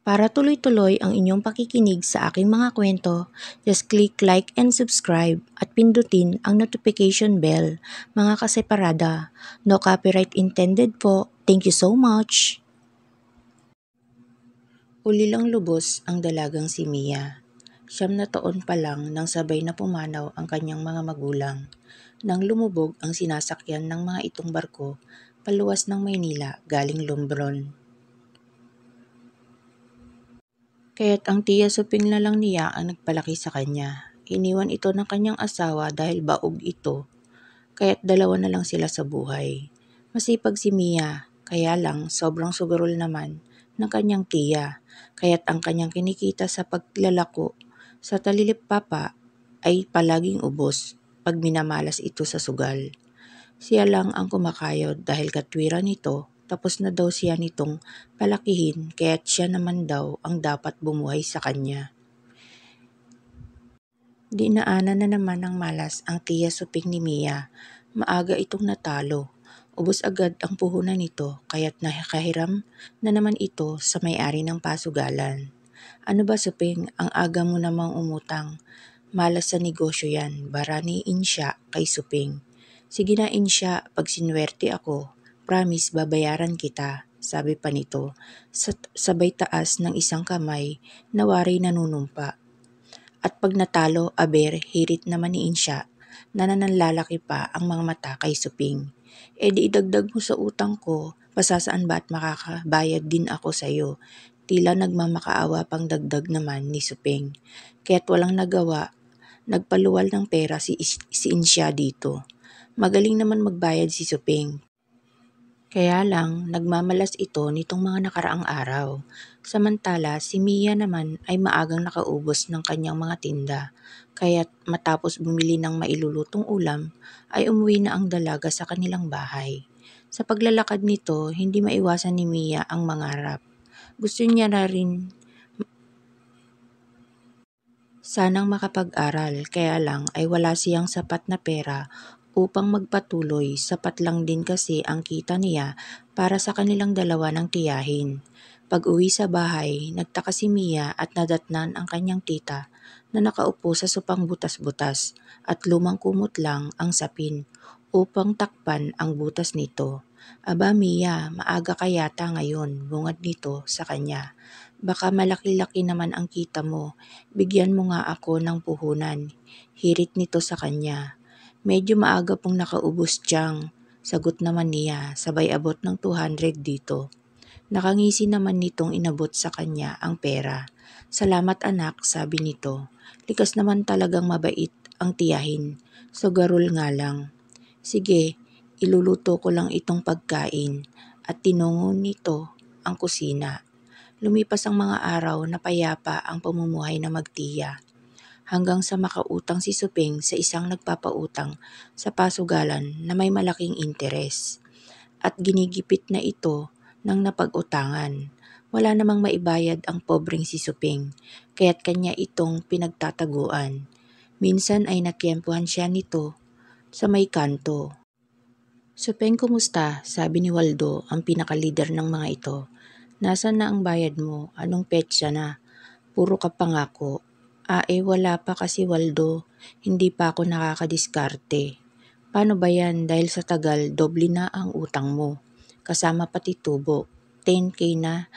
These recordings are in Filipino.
Para tuloy-tuloy ang inyong pakikinig sa aking mga kwento, just click like and subscribe at pindutin ang notification bell, mga kaseparada. No copyright intended po. Thank you so much! Ulilang lubos ang dalagang si Mia. 9 taon pa lang nang sabay na pumanaw ang kanyang mga magulang. Nang lumubog ang sinasakyan ng mga itong barko, paluwas ng Maynila galing Lumbron. Kaya't ang tiya Suping na lang niya ang nagpalaki sa kanya. Iniwan ito ng kanyang asawa dahil baog ito, kaya't dalawa na lang sila sa buhay. Masipag si Mia, kaya lang sobrang sugarol naman ng kanyang tiya, kaya't ang kanyang kinikita sa paglalako sa talilip-papa ay palaging ubos pag minamalas ito sa sugal. Siya lang ang kumakayod dahil katwiran nito. Tapos na daw siya nitong palakihin kaya't siya naman daw ang dapat bumuhay sa kanya. Dinaanan na naman ng malas ang tiya Suping ni Mia. Maaga itong natalo. Ubos agad ang puhunan nito kaya't nakahiram na naman ito sa may-ari ng pasugalan. Ano ba Suping, ang aga mo namang umutang? Malas sa negosyo yan, baraniin siya kay Suping. Sige na Insya, pag sinwerte ako, promise babayaran kita, sabi pa nito, sabay taas ng isang kamay na wari nanunumpa. At pag natalo, aber, hirit naman ni Insya, na nananlalaki pa ang mga mata kay Suping. E di idagdag mo sa utang ko, pasasaan ba at makakabayad din ako sa'yo? Tila nagmamakaawa pang dagdag naman ni Suping. Kaya't walang nagawa, nagpaluwal ng pera si Insya dito. Magaling naman magbayad si Suping. Kaya lang, nagmamalas ito nitong mga nakaraang araw. Samantala, si Mia naman ay maagang nakaubos ng kanyang mga tinda. Kaya't matapos bumili ng mailulutong ulam, ay umuwi na ang dalaga sa kanilang bahay. Sa paglalakad nito, hindi maiwasan ni Mia ang mangarap. Gusto niya na rin sanang makapag-aral, kaya lang ay wala siyang sapat na pera upang magpatuloy. Sapat lang din kasi ang kita niya para sa kanilang dalawa ng tiyahin. Pag-uwi sa bahay, nagtaka si Mia at nadatnan ang kanyang tita na nakaupo sa supang butas-butas at lumang kumot lang ang sapin upang takpan ang butas nito. Aba Mia, maaga ka yata ngayon, bungad nito sa kanya. Baka malaki-laki naman ang kita mo, bigyan mo nga ako ng puhunan. Hirit nito sa kanya. Medyo maaga pong nakaubos Chang, sagot naman niya, sabay abot ng 200 dito. Nakangisi naman nitong inabot sa kanya ang pera. Salamat anak, sabi nito. Likas naman talagang mabait ang tiyahin, so garol nga lang. Sige, iluluto ko lang itong pagkain at tinungo nito ang kusina. Lumipas ang mga araw na payapa ang pamumuhay na magtiya. Hanggang sa makautang si Suping sa isang nagpapautang sa pasugalan na may malaking interes. At ginigipit na ito ng napag-utangan. Wala namang maibayad ang pobreng si Suping, kaya't kanya itong pinagtataguan. Minsan ay natyempuhan siya nito sa may kanto. Suping, kumusta? Sabi ni Waldo, ang pinaka-leader ng mga ito. Nasaan na ang bayad mo? Anong petsa na? Puro ka pangako. Wala pa kasi Waldo. Hindi pa ako nakakadiskarte. Paano ba yan? Dahil sa tagal, doble na ang utang mo. Kasama pati tubo. 10K na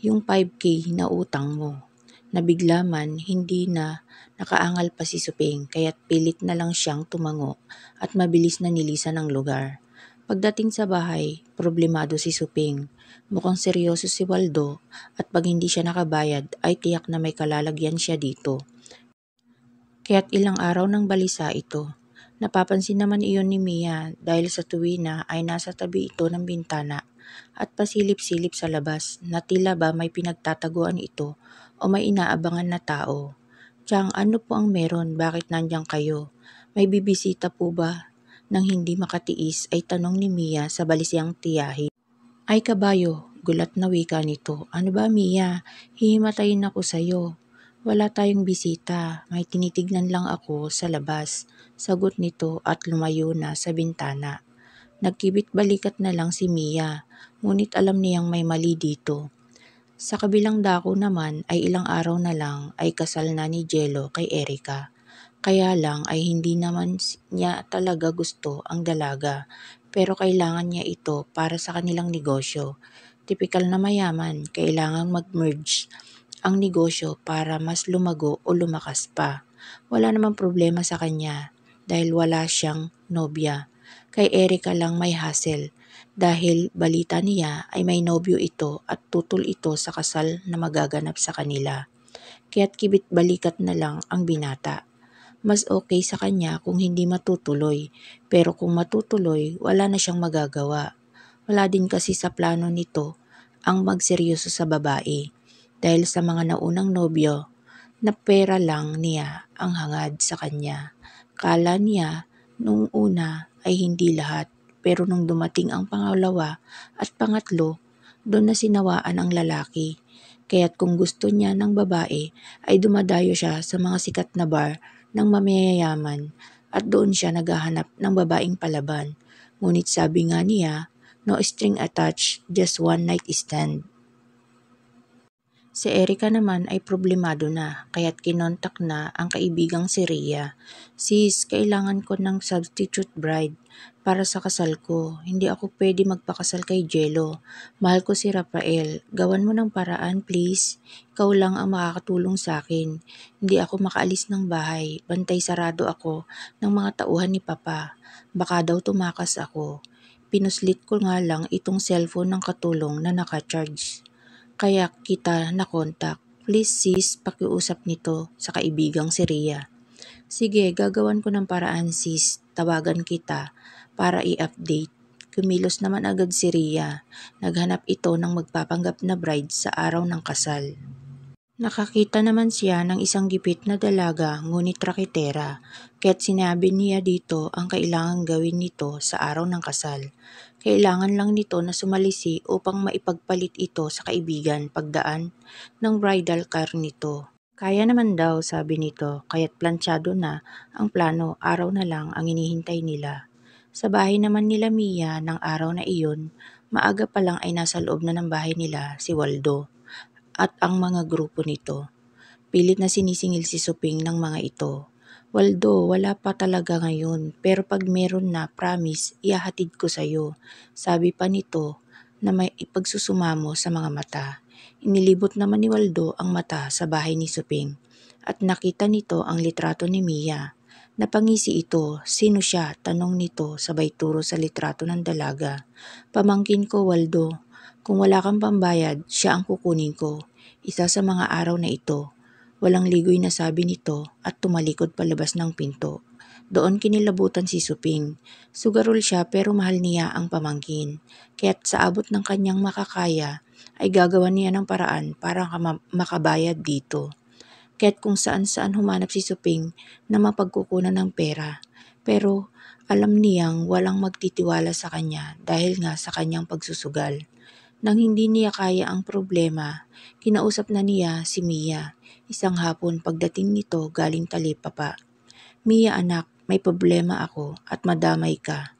yung 5K na utang mo. Nabigla man, hindi na nakaangal pa si Suping, kaya't pilit na lang siyang tumango at mabilis na nilisan ang lugar. Pagdating sa bahay, problemado si Suping. Mukhang seryoso si Waldo at pag hindi siya nakabayad ay tiyak na may kalalagyan siya dito. Kaya't ilang araw ng balisa ito. Napapansin naman iyon ni Mia dahil sa tuwi na ay nasa tabi ito ng bintana at pasilip-silip sa labas na tila ba may pinagtataguan ito o may inaabangan na tao. Chang, ano po ang meron? Bakit nandiyan kayo? May bibisita po ba? Nang hindi makatiis ay tanong ni Mia sa balisiyang tiyahin. Ay kabayo, gulat na wika nito. Ano ba Mia? Hihimatayin ako sa'yo. Wala tayong bisita, may tinitignan lang ako sa labas. Sagot nito at lumayo na sa bintana. Nagkibit balikat na lang si Mia, ngunit alam niyang may mali dito. Sa kabilang dako naman ay ilang araw na lang ay kasal na ni Jello kay Erica. Kaya lang ay hindi naman niya talaga gusto ang dalaga, pero kailangan niya ito para sa kanilang negosyo. Tipikal na mayaman, kailangang mag-merge ang negosyo para mas lumago o lumakas pa. Wala namang problema sa kanya dahil wala siyang nobya. Kay Erica lang may hassle dahil balita niya ay may nobyo ito at tutol ito sa kasal na magaganap sa kanila. Kaya't kibit balikat na lang ang binata. Mas okay sa kanya kung hindi matutuloy, pero kung matutuloy, wala na siyang magagawa. Wala din kasi sa plano nito ang magseryoso sa babae dahil sa mga naunang nobyo na pera lang niya ang hangad sa kanya. Kala niya nung una ay hindi lahat, pero nung dumating ang pangalawa at pangatlo, doon na sinawaan ang lalaki. Kaya't kung gusto niya ng babae ay dumadayo siya sa mga sikat na bar ng mamayayaman at doon siya naghahanap ng babaeng palaban. Ngunit sabi nga niya, no string attached, just one night stand. Si Erica naman ay problemado na kaya't kinontak na ang kaibigang si Rhea. Sis, kailangan ko ng substitute bride para sa kasal ko. Hindi ako pwede magpakasal kay Jello. Mahal ko si Rafael. Gawan mo ng paraan please. Ikaw lang ang makakatulong sa akin. Hindi ako makaalis ng bahay. Bantay sarado ako ng mga tauhan ni Papa. Baka daw tumakas ako. Pinuslit ko nga lang itong cellphone ng katulong na naka-charge. Kaya kita nakontak. Please sis, pakiusap nito sa kaibigang si Rhea. Sige, gagawan ko ng paraan sis. Tawagan kita para i-update. Kumilos naman agad si Rhea. Naghanap ito ng magpapanggap na bride sa araw ng kasal. Nakakita naman siya ng isang gipit na dalaga ngunit raketera, kaya't sinabi niya dito ang kailangang gawin nito sa araw ng kasal. Kailangan lang nito na sumalisi upang maipagpalit ito sa kaibigan pagdaan ng bridal car nito. Kaya naman daw sabi nito, kaya't planchado na ang plano, araw na lang ang inihintay nila. Sa bahay naman nila Mia ng araw na iyon, maaga pa lang ay nasa loob na ng bahay nila si Waldo at ang mga grupo nito. Pilit na sinisingil si Suping ng mga ito. Waldo, wala pa talaga ngayon, pero pag meron na, promise, ihahatid ko sa'yo. Sabi pa nito na may ipagsusumamo sa mga mata. Inilibot naman ni Waldo ang mata sa bahay ni Suping at nakita nito ang litrato ni Mia. Napangisi ito, sino siya? Tanong nito sabay turo sa litrato ng dalaga. Pamangkin ko Waldo, kung wala kang pambayad, siya ang kukunin ko. Isa sa mga araw na ito. Walang ligoy na sabi nito at tumalikod palabas ng pinto. Doon kinilabutan si Suping. Sugarol siya pero mahal niya ang pamangkin. Kaya't sa abot ng kanyang makakaya ay gagawan niya ng paraan para makabayad dito. Kaya't kung saan-saan humanap si Suping na mapagkukunan ng pera. Pero alam niyang walang magtitiwala sa kanya dahil nga sa kanyang pagsusugal. Nang hindi niya kaya ang problema, kinausap na niya si Mia. Isang hapon pagdating nito galing talipapa. Mia anak, may problema ako at madamay ka.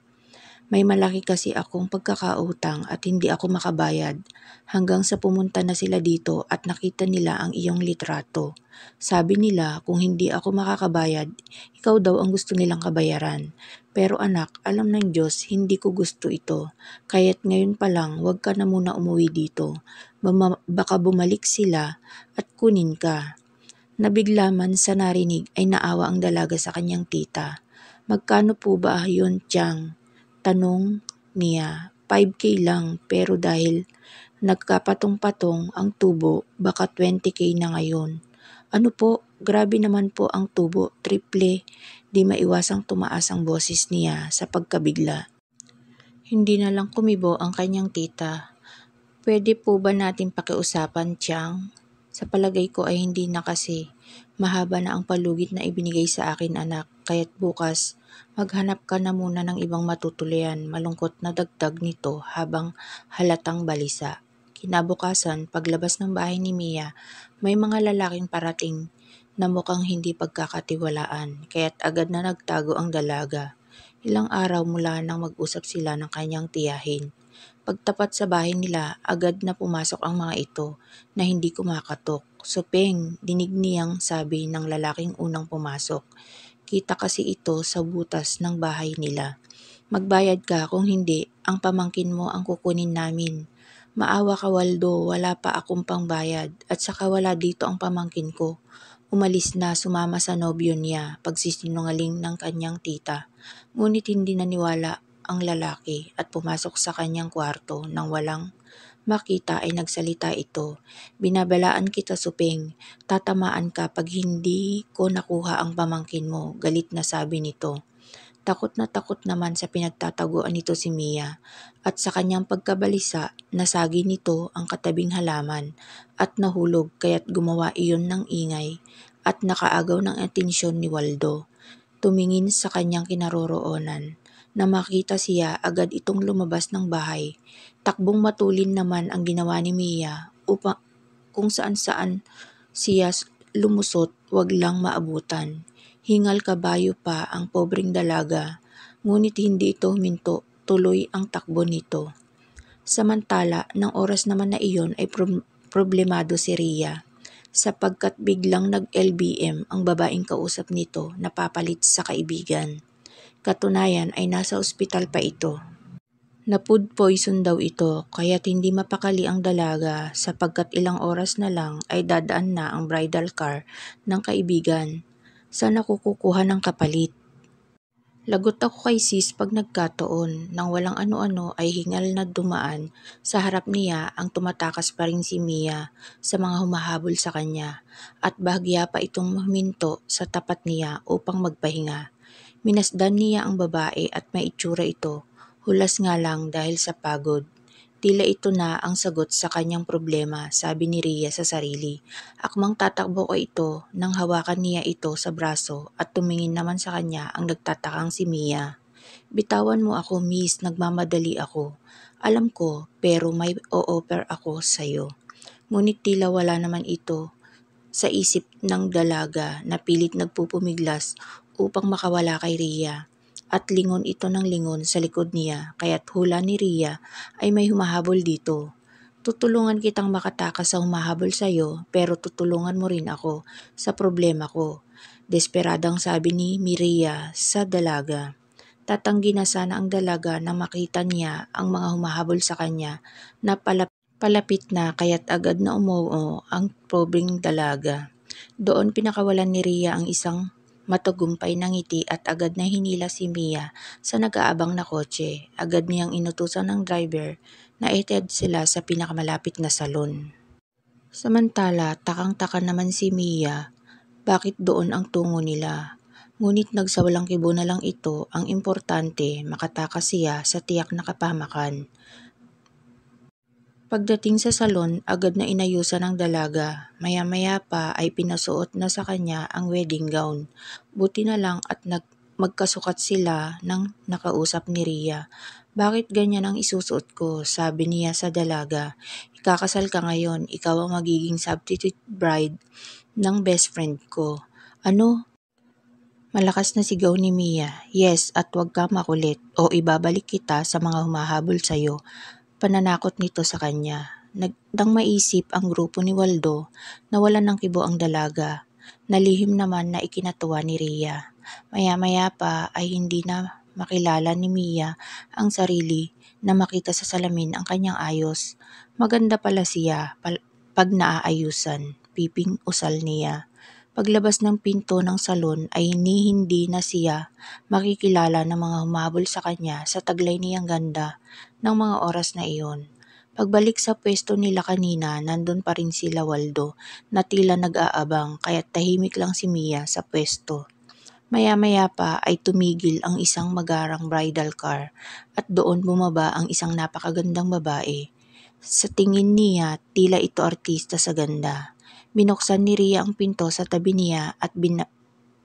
May malaki kasi akong pagkakautang at hindi ako makabayad hanggang sa pumunta na sila dito at nakita nila ang iyong litrato. Sabi nila kung hindi ako makakabayad, ikaw daw ang gusto nilang kabayaran. Pero anak, alam ng Diyos, hindi ko gusto ito. Kaya't ngayon pa lang, huwag ka na muna umuwi dito. Baka bumalik sila at kunin ka. Nabigla man sa narinig ay naawa ang dalaga sa kanyang tita. Magkano po ba yun, Tiyang? Tanong niya. 5K lang pero dahil nagkapatong-patong ang tubo, baka 20K na ngayon. Ano po? Grabe naman po ang tubo, triple. Di maiwasang tumaas ang boses niya sa pagkabigla. Hindi na lang kumibo ang kanyang tita. Pwede po ba natin pakiusapan, Tiyang? Sa palagay ko ay hindi na kasi. Mahaba na ang palugit na ibinigay sa akin anak, kaya't bukas maghanap ka na muna ng ibang matutuluyan, malungkot na dagdag nito habang halatang balisa. Kinabukasan, paglabas ng bahay ni Mia, may mga lalaking parating na mukhang hindi pagkakatiwalaan, kaya't agad na nagtago ang dalaga. Ilang araw mula nang mag-usap sila ng kanyang tiyahin. Pagtapat sa bahay nila, agad na pumasok ang mga ito na hindi kumakatok. "Supeng," dinig niyang sabi ng lalaking unang pumasok. Kita kasi ito sa butas ng bahay nila. "Magbayad ka, kung hindi, ang pamangkin mo ang kukunin namin." "Maawa ka Waldo, wala pa akong pangbayad at saka wala dito ang pamangkin ko. Umalis na sumama sa nobyo niya," pagsisinungaling ng kanyang tita. Ngunit hindi naniwala ang lalaki at pumasok sa kanyang kwarto nang walang makita ay nagsalita ito. "Binabalaan kita Supeng, tatamaan ka pag hindi ko nakuha ang pamangkin mo," galit na sabi nito. Takot naman sa pinagtataguan nito si Mia at sa kanyang pagkabalisa nasagi nito ang katabing halaman at nahulog kaya't gumawa iyon ng ingay at nakaagaw ng atensyon ni Waldo. Tumingin sa kanyang kinaroroonan. Na makita siya, agad itong lumabas ng bahay. Takbong matulin naman ang ginawa ni Mia upang kung saan-saan siya lumusot, wag lang maabutan. Hingal kabayo pa ang pobreng dalaga, ngunit hindi ito huminto, tuloy ang takbo nito. Samantala, ng oras naman na iyon ay problemado si Ria, sapagkat biglang nag-LBM ang babaeng kausap nito na papalit sa kaibigan. Katunayan ay nasa ospital pa ito. Na food poison daw ito kaya't hindi mapakali ang dalaga sapagkat ilang oras na lang ay dadaan na ang bridal car ng kaibigan. Saan ako kukuha ng kapalit? Lagot ako kay sis pag nagkataon, nang walang ano-ano ay hingal na dumaan sa harap niya ang tumatakas pa rin si Mia sa mga humahabol sa kanya at bahagya pa itong huminto sa tapat niya upang magpahinga. Minasdan niya ang babae at may itsura ito, hulas nga lang dahil sa pagod. Tila ito na ang sagot sa kanyang problema, sabi ni Ria sa sarili. Akmang tatakbo ko ito nang hawakan niya ito sa braso at tumingin naman sa kanya ang nagtatakang si Mia. "Bitawan mo ako miss, nagmamadali ako. Alam ko, pero may o-offer ako sa'yo." Ngunit tila wala naman ito sa isip ng dalaga na pilit nagpupumiglas upang makawala kay Ria. At lingon ito ng lingon sa likod niya kaya't hula ni Ria ay may humahabol dito. "Tutulungan kitang makatakas sa humahabol sa'yo pero tutulungan mo rin ako sa problema ko." Desperadang sabi ni Ria sa dalaga. Tatanggi na sana ang dalaga na makita niya ang mga humahabol sa kanya na palapit na kaya't agad na umuo ang pobreng dalaga. Doon pinakawalan ni Ria ang isang matagumpay na ngiti at agad na hinila si Mia sa nag-aabang na kotse. Agad niyang inutusan ng driver na ihatid sila sa pinakamalapit na salon. Samantala, takang-taka naman si Mia bakit doon ang tungo nila. Ngunit nagsawalang kibo na lang ito, ang importante makatakas siya sa tiyak na kapahamakan. Pagdating sa salon, agad na inayusan ng dalaga. Maya-maya pa ay pinasuot na sa kanya ang wedding gown. Buti na lang at magkasukat sila nang nakausap ni Ria. "Bakit ganyan ang isusuot ko?" sabi niya sa dalaga. "Ikakasal ka ngayon, ikaw ang magiging substitute bride ng best friend ko." "Ano?" Malakas na sigaw ni Mia. "Yes, at huwag ka makulit o ibabalik kita sa mga humahabol sa'yo." Pananakot nito sa kanya. Nang maisip ang grupo ni Waldo, nawalan ng kibo ang dalaga. Nalihim naman na ikinatuwa ni Ria. Maya-maya pa ay hindi na makilala ni Mia ang sarili na makita sa salamin ang kanyang ayos. Maganda pala siya pag naaayusan, piping usal niya. Paglabas ng pinto ng salon ay hindi na siya makikilala ng mga humabol sa kanya sa taglay niyang ganda ng mga oras na iyon. Pagbalik sa pwesto nila kanina, nandun pa rin sila Waldo na tila nag-aabang kaya't tahimik lang si Mia sa pwesto. Maya-maya pa ay tumigil ang isang magarang bridal car at doon bumaba ang isang napakagandang babae. Sa tingin niya, tila ito artista sa ganda. Binuksan ni Ria ang pinto sa tabi niya at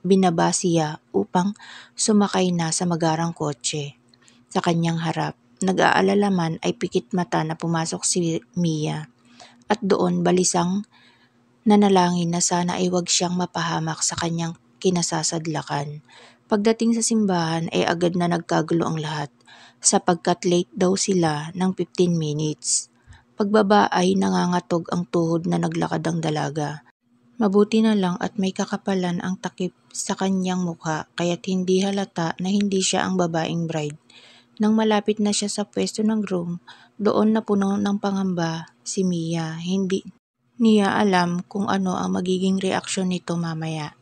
binaba siya upang sumakay na sa magarang kotse. Sa kanyang harap, nag-aalala man ay pikit mata na pumasok si Mia. At doon balisang nanalangin na sana ay wag siyang mapahamak sa kanyang kinasasadlakan. Pagdating sa simbahan ay agad na nagkagulo ang lahat. sapagkat late daw sila ng 15 minutes. Pagbaba ay nangangatog ang tuhod na naglakad ang dalaga. Mabuti na lang at may kakapalan ang takip sa kanyang mukha kaya't hindi halata na hindi siya ang babaeng bride. Nang malapit na siya sa pwesto ng groom, doon na puno ng pangamba si Mia. Hindi niya alam kung ano ang magiging reaksyon nito mamaya.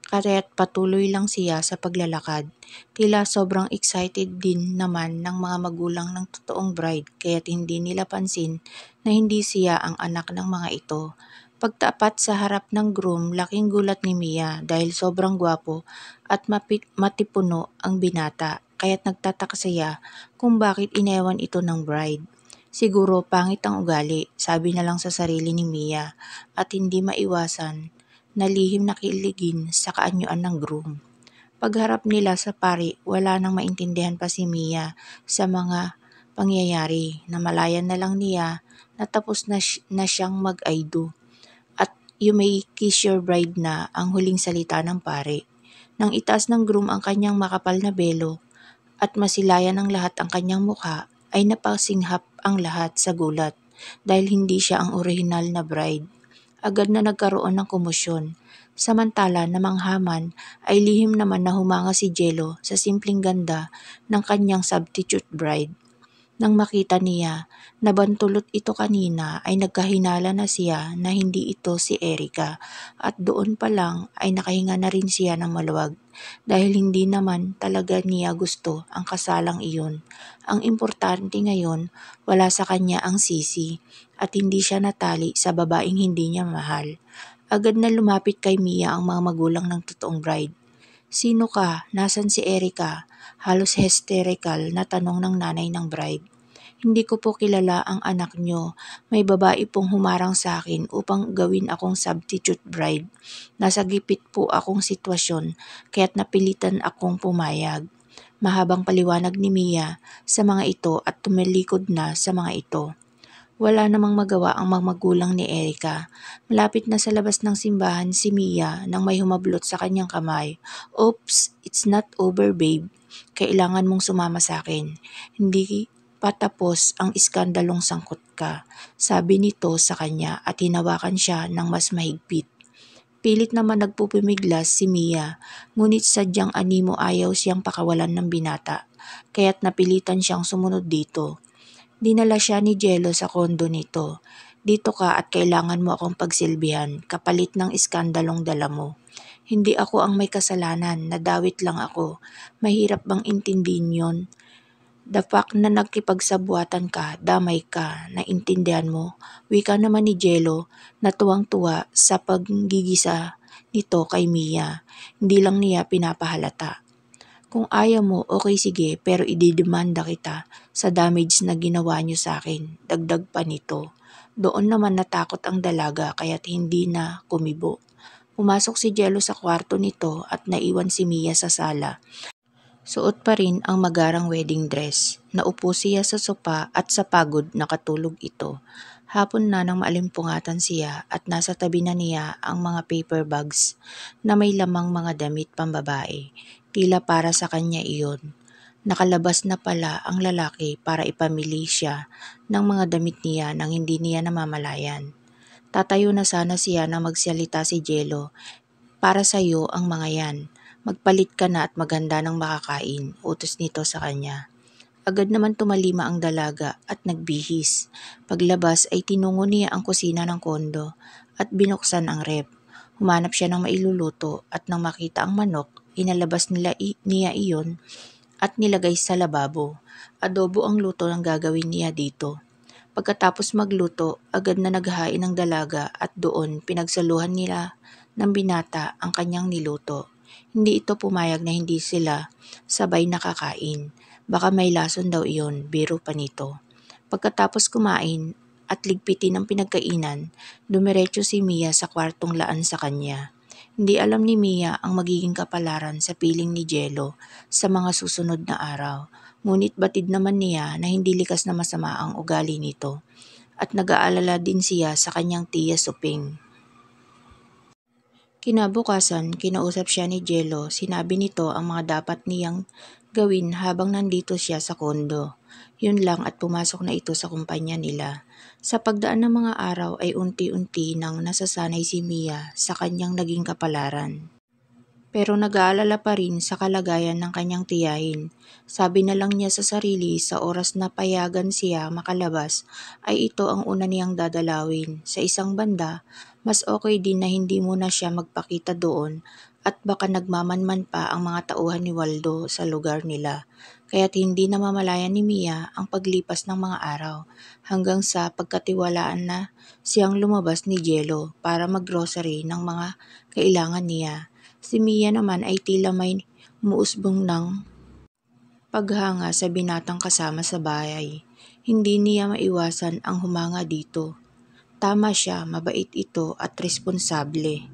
Kaya't patuloy lang siya sa paglalakad. Tila sobrang excited din naman ng mga magulang ng totoong bride kaya't hindi nila pansin na hindi siya ang anak ng mga ito. Pagtapat sa harap ng groom, laking gulat ni Mia dahil sobrang gwapo at matipuno ang binata kaya't nagtataka siya kung bakit inewan ito ng bride. Siguro pangit ang ugali, sabi na lang sa sarili ni Mia at hindi maiwasan na lihim na kiligin sa kaanyuan ng groom. Pagharap nila sa pari, wala nang maintindihan pa si Mia sa mga pangyayari. Namalayan na lang niya na tapos na siyang mag-I do at "You may kiss your bride" na ang huling salita ng pari. Nang itaas ng groom ang kanyang makapal na belo at masilayan ng lahat ang kanyang mukha, ay napasinghap ang lahat sa gulat dahil hindi siya ang orihinal na bride. Agad na nagkaroon ng komosyon. Samantala namanghaman ay lihim naman na humanga si Jello sa simpleng ganda ng kanyang substitute bride. Nang makita niya na bantulot ito kanina ay nagkahinala na siya na hindi ito si Erica at doon pa lang ay nakahinga na rin siya ng maluwag dahil hindi naman talaga niya gusto ang kasalang iyon. Ang importante ngayon, wala sa kanya ang sisi at hindi siya natali sa babaeng hindi niya mahal. Agad na lumapit kay Mia ang mga magulang ng totoong bride. "Sino ka? Nasaan si Erica?" Halos hysterical na tanong ng nanay ng bride. "Hindi ko po kilala ang anak nyo. May babae pong humarang sa akin upang gawin akong substitute bride. Nasa gipit po akong sitwasyon kaya't napilitan akong pumayag." Mahabang paliwanag ni Mia sa mga ito at tumalikod na sa mga ito. Wala namang magawa ang mga magulang ni Erica. Malapit na sa labas ng simbahan si Mia nang may humablot sa kanyang kamay. "Oops, it's not over babe. Kailangan mong sumama sa akin. Hindi pa tapos ang iskandalong sangkot ka," sabi nito sa kanya at hinawakan siya ng mas mahigpit. Pilit naman nagpupumiglas si Mia, ngunit sadyang animo ayaw siyang pakawalan ng binata, kaya't napilitan siyang sumunod dito. Dinala siya ni Jello sa kondo nito. "Dito ka at kailangan mo akong pagsilbihan, kapalit ng iskandalong dala mo. Hindi ako ang may kasalanan, nadawit lang ako. Mahirap bang intindihin yon? The fact na nagkipagsabuatan ka, damay ka, naintindihan mo?" Wika naman ni Jello na tuwang-tuwa sa paggigisa nito kay Mia. Hindi lang niya pinapahalata. "Kung ayaw mo, okay sige, pero ididemanda kita sa damage na ginawa niyo sa akin," dagdag pa nito. Doon naman natakot ang dalaga kaya't hindi na kumibo. Pumasok si Jello sa kwarto nito at naiwan si Mia sa sala. Suot pa rin ang magarang wedding dress. Naupo siya sa sopa at sa pagod nakatulog ito. Hapon na nang maalimpungatan siya at nasa tabi na niya ang mga paper bags na may lamang mga damit pambabae. Tila para sa kanya iyon. Nakalabas na pala ang lalaki para ipamili siya ng mga damit niya nang hindi niya namamalayan. Tatayo na sana siya nang magsalita si Jello. "Para sa'yo ang mga yan. Magpalit ka na at maganda ng makakain," utos nito sa kanya. Agad naman tumalima ang dalaga at nagbihis. Paglabas ay tinungo niya ang kusina ng kondo at binuksan ang ref. Humanap siya ng mailuluto at nang makita ang manok, inalabas niya iyon at nilagay sa lababo. Adobo ang luto ng gagawin niya dito. Pagkatapos magluto, agad na naghain ng dalaga at doon pinagsaluhan nila ng binata ang kanyang niluto. Hindi ito pumayag na hindi sila sabay nakakain. Baka may lason daw iyon, biro pa nito. Pagkatapos kumain at ligpitin ang pinagkainan, dumiretso si Mia sa kwartong laan sa kanya. Hindi alam ni Mia ang magiging kapalaran sa piling ni Jello sa mga susunod na araw. Ngunit batid naman niya na hindi likas na masama ang ugali nito at nag-aalala din siya sa kanyang tiya Suping. Kinabukasan, kinausap siya ni Jello, sinabi nito ang mga dapat niyang gawin habang nandito siya sa kondo. Yun lang at pumasok na ito sa kumpanya nila. Sa pagdaan ng mga araw ay unti-unti nang nasasanay si Mia sa kanyang naging kapalaran. Pero nag-aalala pa rin sa kalagayan ng kanyang tiyahin. Sabi na lang niya sa sarili sa oras na payagan siya makalabas ay ito ang una niyang dadalawin. Sa isang banda, mas okay din na hindi muna siya magpakita doon at baka nagmamanman pa ang mga tauhan ni Waldo sa lugar nila. Kaya't hindi namamalayan ni Mia ang paglipas ng mga araw hanggang sa pagkatiwalaan na siyang lumabas ni Jello para maggrocery ng mga kailangan niya. Si Mia naman ay tila may umuusbong ng paghanga sa binatang kasama sa bahay. Hindi niya maiwasan ang humanga dito. Tama siya, mabait ito at responsable.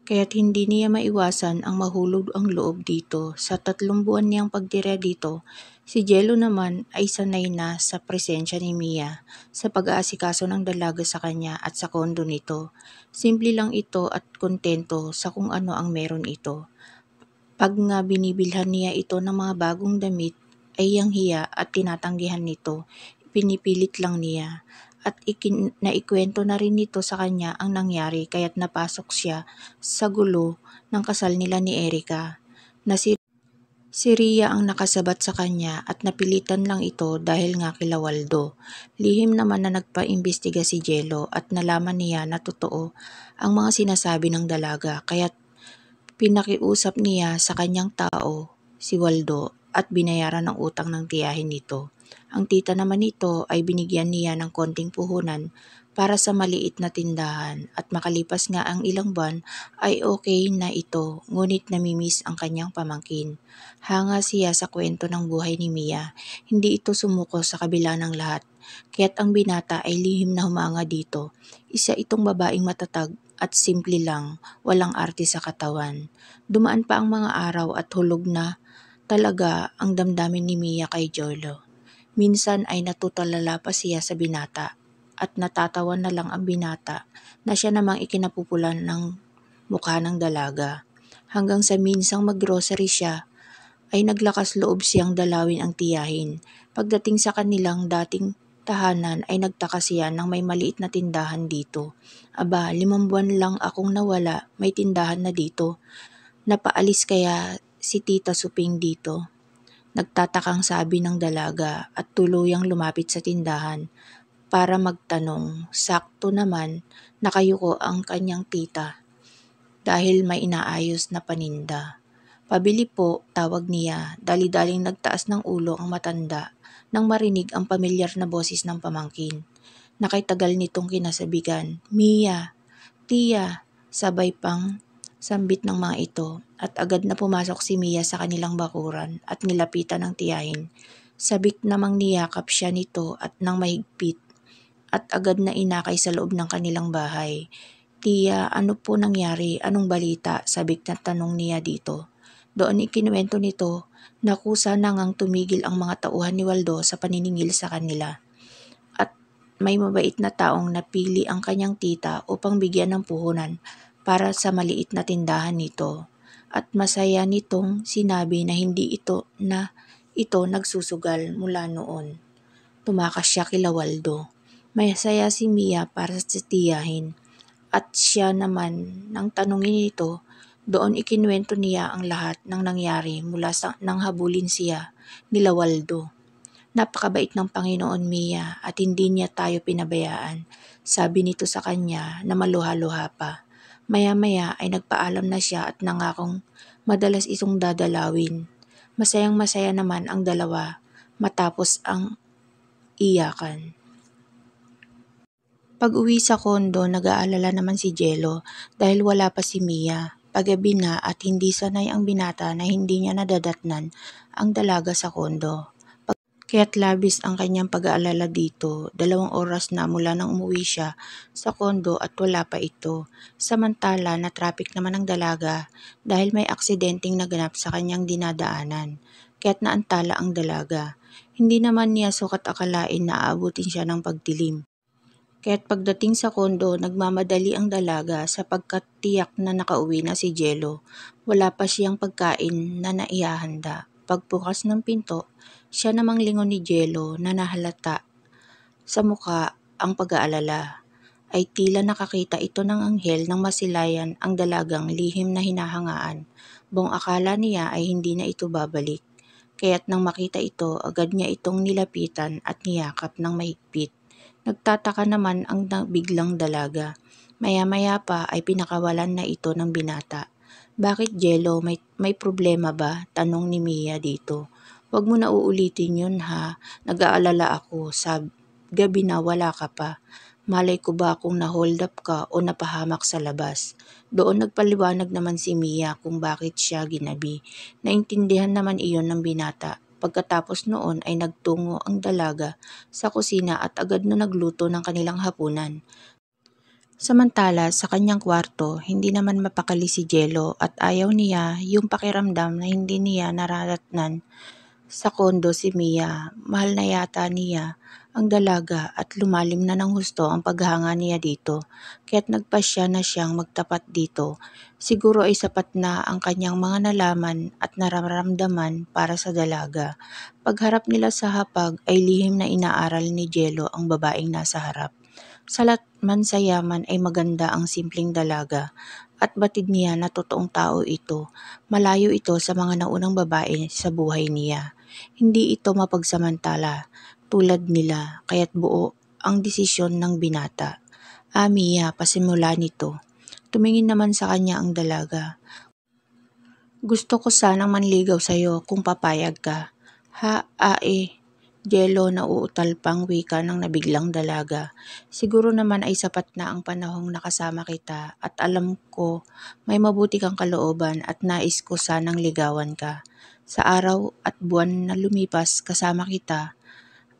Kaya't hindi niya maiwasan ang mahulog ang loob dito. Sa 3 buwan niyang pagtira dito, si Jello naman ay sanay na sa presensya ni Mia sa pag-aasikaso ng dalaga sa kanya at sa kondo nito. Simple lang ito at kontento sa kung ano ang meron ito. Pag nga binibilhan niya ito ng mga bagong damit, ay yang hiya at tinatanggihan nito. Pinipilit lang niya. At naikwento na rin nito sa kanya ang nangyari kaya't napasok siya sa gulo ng kasal nila ni Erica na si Rhea ang nakasabat sa kanya at napilitan lang ito dahil nga kila Waldo. Lihim naman na nagpaimbestiga si Jello at nalaman niya na totoo ang mga sinasabi ng dalaga kaya't pinakiusap niya sa kanyang tao, si Waldo, at binayaran ang utang ng tiyahin nito. Ang tita naman nito ay binigyan niya ng konting puhunan para sa maliit na tindahan at makalipas nga ang ilang buwan ay okay na ito ngunit namimiss ang kanyang pamangkin. Hanga siya sa kwento ng buhay ni Mia, hindi ito sumuko sa kabila ng lahat. Kaya't ang binata ay lihim na humanga dito. Isa itong babaeng matatag at simple lang, walang arte sa katawan. Dumaan pa ang mga araw at hulog na talaga ang damdamin ni Mia kay Jello. Minsan ay natutulala pa siya sa binata at natatawa na lang ang binata na siya namang ikinapupulan ng mukha ng dalaga. Hanggang sa minsang maggrocery siya ay naglakas loob siyang dalawin ang tiyahin. Pagdating sa kanilang dating tahanan ay nagtaka siya nang may maliit na tindahan dito. Aba, 5 buwan lang akong nawala, may tindahan na dito. Napaalis kaya si Tita Suping dito? Nagtatakang sabi ng dalaga at tuluyang lumapit sa tindahan para magtanong. Sakto naman nakayuko ang kanyang tita dahil may inaayos na paninda. Pabili po, tawag niya, dali-daling nagtaas ng ulo ang matanda nang marinig ang pamilyar na boses ng pamangkin. Nakitagal nitong kinasabigan, Mia, Tia, sabay pang sambit ng mga ito at agad na pumasok si Mia sa kanilang bakuran at nilapitan ng tiyahin. Sabik namang niyakap siya nito at nang mahigpit at agad na inakay sa loob ng kanilang bahay. Tia, ano po nangyari? Anong balita? Sabik na tanong niya dito. Doon ikinuwento nito na kusa na ngang tumigil ang mga tauhan ni Waldo sa paniningil sa kanila. At may mabait na taong napili ang kanyang tita upang bigyan ng puhunan para sa maliit na tindahan nito. At masaya nitong sinabi na hindi ito nagsusugal mula noon. Tumakas siya kila Waldo. Masaya si Mia para sa tiyahin. At siya naman nang tanungin nito, doon ikinuwento niya ang lahat ng nangyari mula sa nang habulin siya nila Waldo. Napakabait ng Panginoon, Mia, at hindi niya tayo pinabayaan. Sabi nito sa kanya na maluha-luha pa. Maya-maya ay nagpaalam na siya at nangakong madalas itong dadalawin. Masayang-masaya naman ang dalawa matapos ang iyakan. Pag-uwi sa kondo, nag-aalala naman si Jello dahil wala pa si Mia. Paggabi na at hindi sanay ang binata na hindi niya nadadatnan ang dalaga sa kondo. Kaya't labis ang kanyang pag-aalala dito. 2 oras na mula nang umuwi siya sa kondo at wala pa ito. Samantala na traffic naman ang dalaga dahil may aksidenteng naganap sa kanyang dinadaanan. Kaya't naantala ang dalaga. Hindi naman niya sukat akalain na aabutin siya ng pagdilim. Kaya't pagdating sa kondo, nagmamadali ang dalaga sapagkat tiyak na nakauwi na si Jello. Wala pa siyang pagkain na naihahanda. Pagbukas ng pinto, siya namang lingon ni Jello na nahalata sa mukha ang pag-aalala. Ay tila nakakita ito ng anghel nang masilayan ang dalagang lihim na hinahangaan. Buong akala niya ay hindi na ito babalik. Kaya't nang makita ito, agad niya itong nilapitan at niyakap ng mahigpit. Nagtataka naman ang biglang dalaga. Maya-maya pa ay pinakawalan na ito ng binata. Bakit Jello? May problema ba? Tanong ni Mia dito. Huwag mo na uulitin yun ha. Nag-aalala ako. Sa gabi na wala ka pa. Malay ko ba kung na-hold up ka o napahamak sa labas? Doon nagpaliwanag naman si Mia kung bakit siya ginabi. Naintindihan naman iyon ng binata. Pagkatapos noon ay nagtungo ang dalaga sa kusina at agad na nagluto ng kanilang hapunan. Samantala, sa kanyang kwarto, hindi naman mapakali si Jello at ayaw niya yung pakiramdam na hindi niya nararatnan sa kondo si Mia. Mahal na yata niya ang dalaga at lumalim na ng husto ang paghanga niya dito. Kaya't nagpasya na siyang magtapat dito. Siguro ay sapat na ang kanyang mga nalaman at nararamdaman para sa dalaga. Pagharap nila sa hapag ay lihim na inaaral ni Jello ang babaeng nasa harap. Salat man sa yaman ay maganda ang simpleng dalaga at batid niya na totoong tao ito. Malayo ito sa mga naunang babae sa buhay niya. Hindi ito mapagsamantala tulad nila kaya't buo ang desisyon ng binata. Mia, pasimula nito. Tumingin naman sa kanya ang dalaga. Gusto ko sanang manligaw sa'yo kung papayag ka. Ha, Jello, nauutal pang wika ng nabiglang dalaga. Siguro naman ay sapat na ang panahong nakasama kita at alam ko may mabuti kang kalooban at nais ko sanang ligawan ka. Sa araw at buwan na lumipas kasama kita,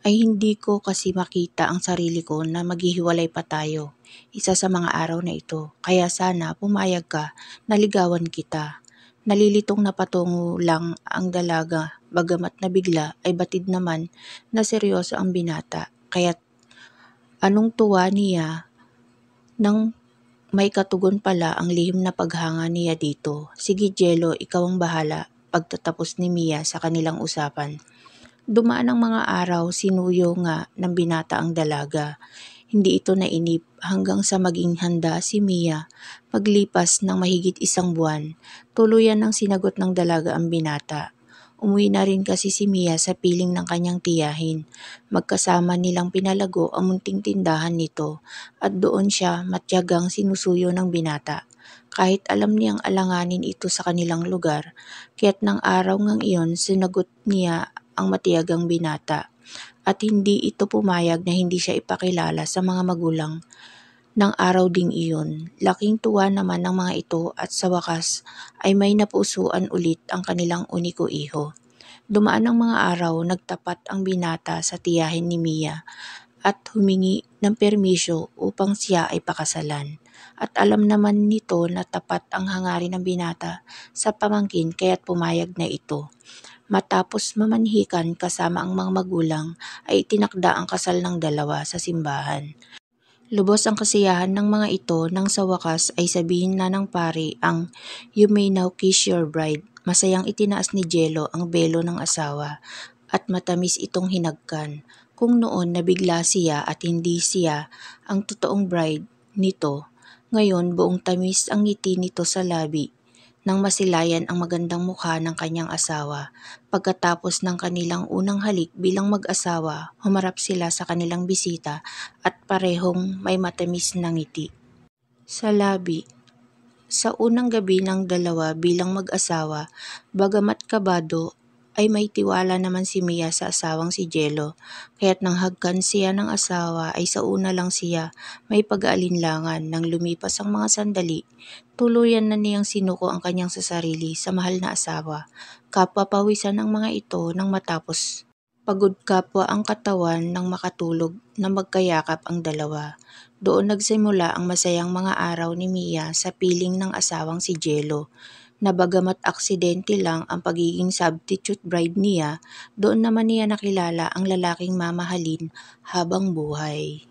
ay hindi ko kasi makita ang sarili ko na maghihiwalay pa tayo. Isa sa mga araw na ito, kaya sana pumayag ka, naligawan kita. Nalilitong napatungo lang ang dalaga, bagamat nabigla ay batid naman na seryoso ang binata. Kaya't anong tuwa niya nang may katugon pala ang lihim na paghanga niya dito. Sige Jello, ikaw ang bahala. Pagtatapos ni Mia sa kanilang usapan. Dumaan ang mga araw, sinuyo nga ng binata ang dalaga. Hindi ito nainip hanggang sa maging handa si Mia. Paglipas ng mahigit isang buwan, tuluyan ng sinagot ng dalaga ang binata. Umuwi na rin kasi si Mia sa piling ng kanyang tiyahin. Magkasama nilang pinalago ang munting tindahan nito at doon siya matyagang sinusuyo ng binata. Kahit alam niyang alanganin ito sa kanilang lugar, kaya't ng araw ngang iyon sinagot niya ang matiyagang binata at hindi ito pumayag na hindi siya ipakilala sa mga magulang ng araw ding iyon. Laking tuwa naman ng mga ito at sa wakas ay may napusuan ulit ang kanilang uniko iho. Dumaan ang mga araw, nagtapat ang binata sa tiyahin ni Mia at humingi ng permisyo upang siya ay pakasalan. At alam naman nito na tapat ang hangarin ng binata sa pamangkin kaya't pumayag na ito. Matapos mamanhikan kasama ang mga magulang ay itinakda ang kasal ng dalawa sa simbahan. Lubos ang kasiyahan ng mga ito nang sa wakas ay sabihin na ng pari ang "You may now kiss your bride." Masayang itinaas ni Jello ang belo ng asawa at matamis itong hinagkan. Kung noon nabigla siya at hindi siya ang totoong bride nito, ngayon buong tamis ang ngiti nito sa labi nang masilayan ang magandang mukha ng kanyang asawa. Pagkatapos ng kanilang unang halik bilang mag-asawa, humarap sila sa kanilang bisita at parehong may matamis na ngiti sa labi. Sa unang gabi ng dalawa bilang mag-asawa, bagamat kabado, ay may tiwala naman si Mia sa asawang si Jello, kaya't nang hagkan siya ng asawa ay sa una lang siya may pag-aalinlangan. Nang lumipas ang mga sandali, tuluyan na niyang sinuko ang kanyang sasarili sa mahal na asawa. Kapwa pawisan ang mga ito nang matapos. Pagod kapwa ang katawan nang makatulog na magkayakap ang dalawa. Doon nagsimula ang masayang mga araw ni Mia sa piling ng asawang si Jello, na bagamat aksidente lang ang pagiging substitute bride niya, doon naman niya nakilala ang lalaking mamahalin habang buhay.